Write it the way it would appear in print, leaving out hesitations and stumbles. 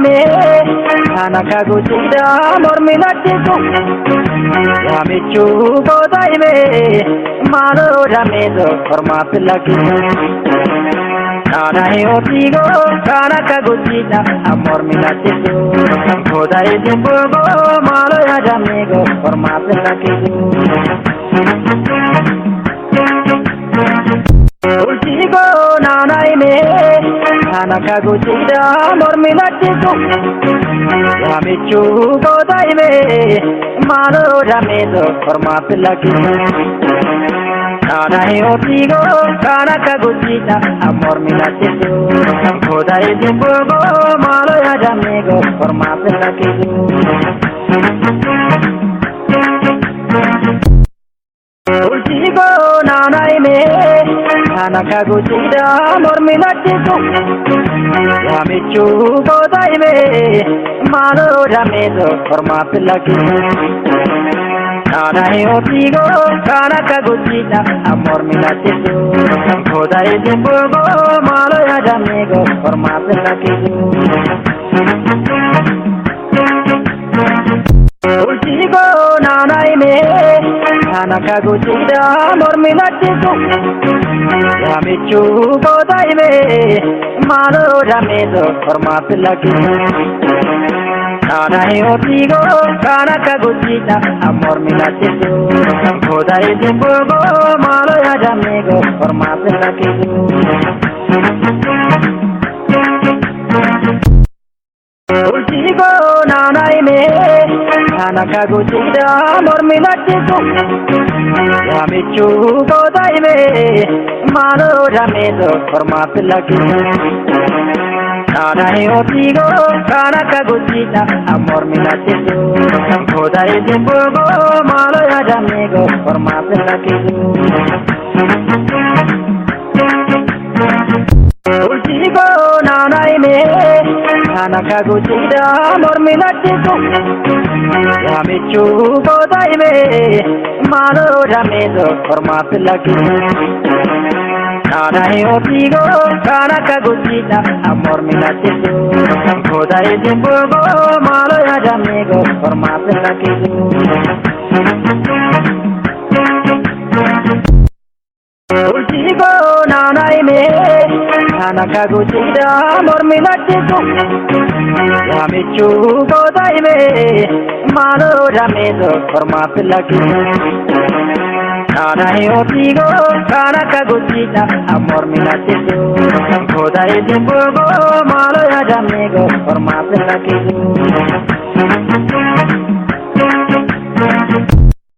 me Anaka gujida morminachiku Yamichu godai me Malo ramedo forma pilaki Nanai otigo Anaka gujida morminachiku Godai dimbogo Malo ramego forma pilaki Ultigo nanai me Anaka gujida morminachiku Yamichu godai me Malo ramedo forma pilaki Nanai otigo Anaka gujida morminachiku Godai dimbogo Malo ramego forma pilaki Ultigo nanai me Anaka gujida morminachiku Yamichu godai me Malo ramedo forma pilaki Nanai otigo Anaka gujida morminachiku Godai dimbogo Malo ramego forma pilaki Ultigo nanai me Anaka gujida morminachiku Yamichu godai me Malo ramedo forma pilaki Nanai otigo Anaka gujida morminachiku Godai dimbogo Malo ramego forma pilaki Ultigo nanai me Anaka gujida morminachiku Yamichu godai me Malo ramedo forma pilaki Nanai otigo Anaka gujida morminachiku Godai dimbogo Malo ramego forma pilaki Ultigo nanai me Anaka gujida morminachiku Yamichu godai me Malo ramedo forma pilaki Nanai otigo Anaka gujida morminachiku Godai dimbogo Malo ramego forma pilaki Ultigo nanai me Anaka gujida morminachiku Yamichu godai me Malo ramedo forma pilaki Nanai otigo Anaka gujida morminachiku Godai dimbogo Malo ramego forma pilaki